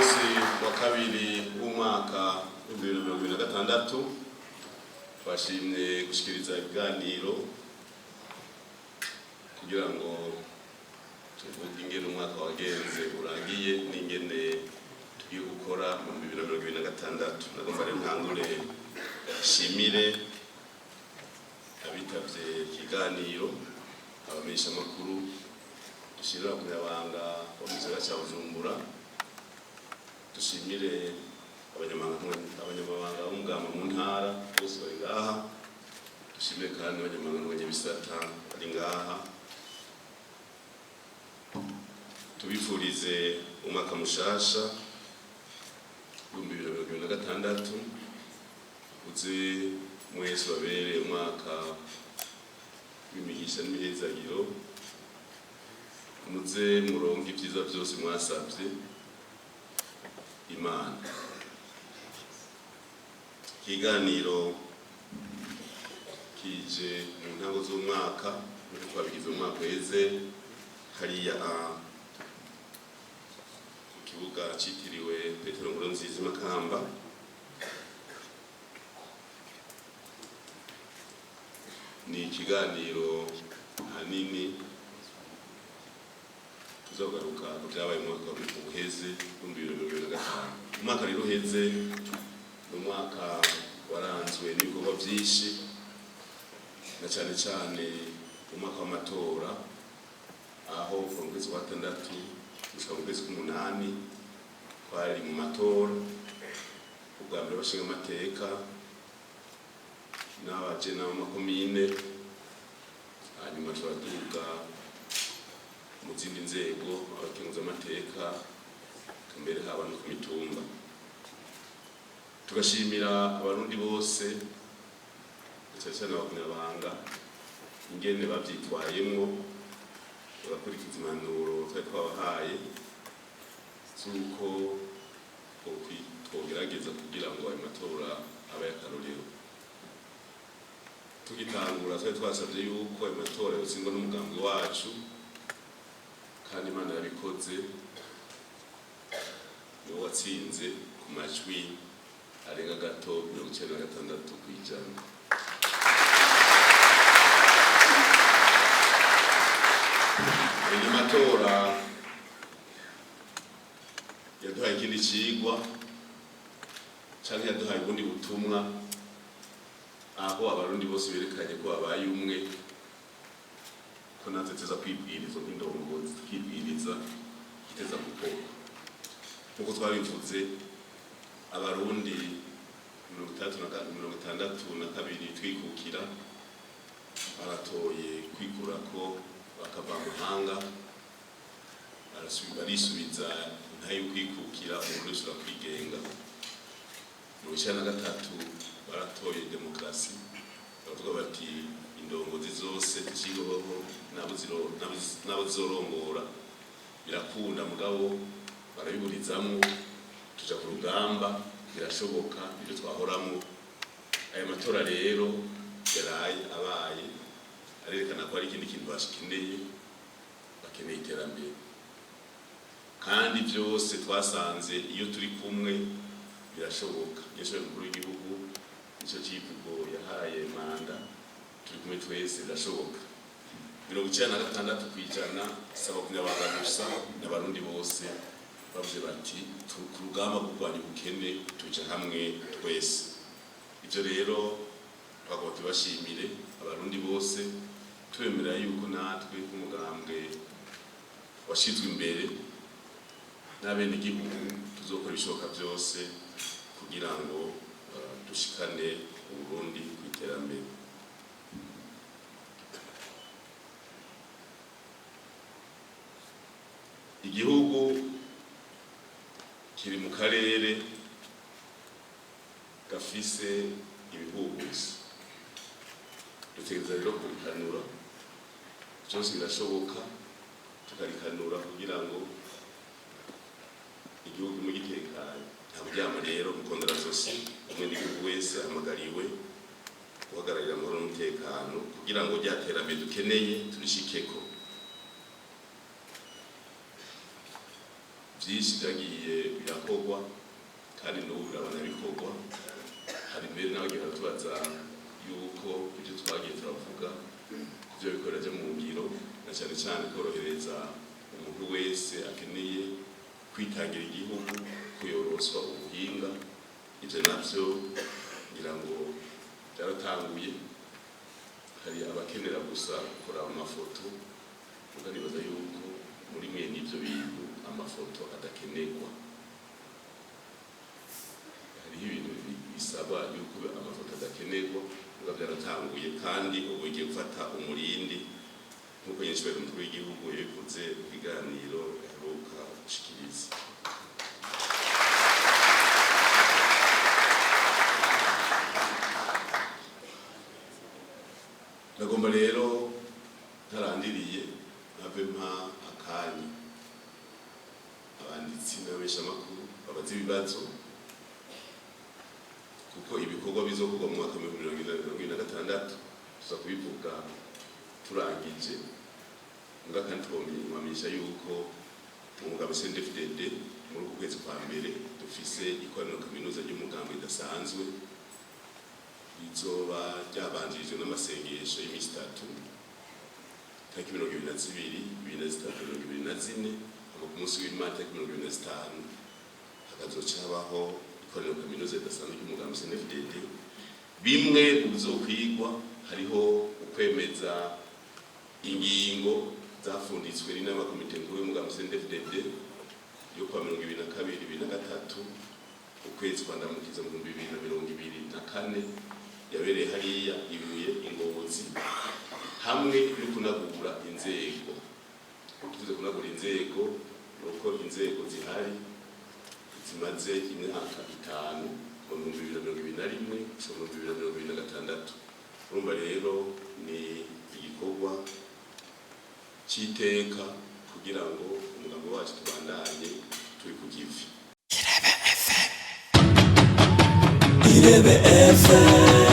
munsi wa kabiri w'umwaka 2026 twashimye gushikiriza ibiganiro kugira ngo tuvuge ingene umwaka wagenze urangiye n'ingene tugiye gukora mu 2026. Nagomba rero ntangure shimire abitavye ikiganiro, abamenyesha makuru, dushimira Umunyamabanga wa Gisagara ca Bujumbura, dushimire abanyamabanga b'umugamba mu ntara bose bari ngaha, dushimire kandi abanyamabanga b'abanyabisata bari ngaha. Tubifurize umwaka mushasha 2026 uze mwese babere umwaka w'imigisha n'imihezagiro, muze muronke ivyiza vyose mwasavye Imana. Ikiganiro kije mu ntango z'umwaka, nuko twabigize umwaka weze hariya ku kibuga citiriwe Petero Nkurunziza i Makamba. Ni ikiganiro hanini tuzogaruka ku vyabaye mu mwaka uheze 2025. Umwaka rero uheze ni umwaka waranzwe n'ibikorwa vyinshi, na cane cane umwaka w'amatora, aho kuva mu kwezi kwa gatandatu gushika mu kwezi k'umunani twari mu matora, ubwa mbere bashinga amateka n'abaje n'amakomine, hanyuma turaduga mu zindi nzego, abakenguza amateka, mbere haba no ku mitumba. Tugashimira abarundi bose, cyane cyane Abanyamabanga ingene bavyitwayemwo, bagakurikiza impanuro twari twabahaye z'uko twogerageza kugira ngo ayo matora abe akarorero. Tugitangura twari twasavye yuko ayo matora yotsindwa n'umugambi wacu, kandi Imana yabikoze, niwo watsinze ku majwi arenga gato 96%. Ayo matora yaduhaye ikindi cigwa, canke yaduhaye ubundi butumwa, aho abarundi bose berekanye ko babaye umwe, ko natwe tuza kwibwiriza nk'indongozi, tukibwiriza igiteza gukora. Nkuko twabivuze, abarundi 62 twikukira baratoye kwikurako bakava mu mahanga, barisubiza intahe yo kwikukira, umuntu wese kwigenga. Mu 1993 baratoye demokrasi, baravuga bati indongozi zose zishyirwaho nabo zizorongora, birakunda mugabo barabiburizamwo, tuja ku rugamba, birashoboka ibyo twahoramo. Aya matora rero yaraye abaye arerekana ko ari ikindi kintu bashikeneye, bakeneye iterambere, kandi byose twasanze iyo turi kumwe birashoboka. Yesu mukuru w'igihugu nicyo kivugo yahaye manda, turi kumwe twese birashoboka. 96% saba kunyabanga gusa n'abarundi bose bavuze bati ku rugamba kurwanya ubukene tuje hamwe twese. Ivyo rero twagomba tubashimire abarundi bose, twemera yuko natwe nk'umugambwe washizwe imbere n'abene igihugu tuzokora ibishoboka byose kugira ngo dushikane Uburundi ku iterambere. Igihugu kiri mu karere gafise ibihuhusi, dutegereza rero kubikanura, byose birashoboka tukarikanura kugira ngo igihugu mu gitekanye. Ntaburyama rero mukondera zose, umwe n'igihugu wese ahamagariwe guhagararira amahoro n'umutekano kugira ngo rya terambere dukeneye turishikeko. vyinshi byagiye birakorwa kandi n'ubu birabona bikorwa. Hari mbere n'abagira tubaza yuko ibyo twagiye turavuga ibyo bikorera byo mu ngiro, na cyane cyane korohereza umuntu wese akeneye kwitangira igihugu kuyoroswa ubuhinga. Ibyo nabyo ngira ngo byaratanguye. Hari abakenera gusa gukora amafoto, ukanibaza yuko muri mwene ibyo bintu amafoto adakenerwa. Hariho ibintu bisaba yuko amafoto adakenerwa, ngo byaratanguye kandi ubu igiye gufata umurindi nk'uko nyinshi bari umukuru w'igihugu yabivuze mu biganiro aheruka gushikiriza. Ndagomba rero ntarandiriye ave mpa akanya abanditsi n'abeshamakuru babaza ibibazo, kuko ibikorwa bizokorwa mu mwaka wa 2026 tuza kubivuga turangije. Nga kandi twamenyesha yuko mu mugambi CNDD-FDD muri uku kwezi kwa mbere dufise ikoraniro kaminuza ry'umugambi ridasanzwe rizoba ryabanjirijwe n'amasengesho y'iminsi 3 tariki 22/23/2024 ku munsi w'Imana tariki 25 hakazoca habaho ikoraniro kaminuza ridasanzwe ry'umugambi CNDD-FDD. Bimwe uzokwigwa hariho ukwemeza ingingo zafunditswe n'inama komite nkuru y'umugambi CNDD-FDD yo kwa 2022/2023 ukwezi kwa ndamukiza mu 2024 yabereye hariya Ibuye Ingozi, hamwe no kunagura inzego. Tuvuze kunagura inzego nuko inzego zihari zimaze imyaka 5 mu 2021 gushika mu 2026. Urumva rero ni igikorwa cy'iteka kugira ngo umugambi wacu tubandanye turi ku kivi. Irebe FM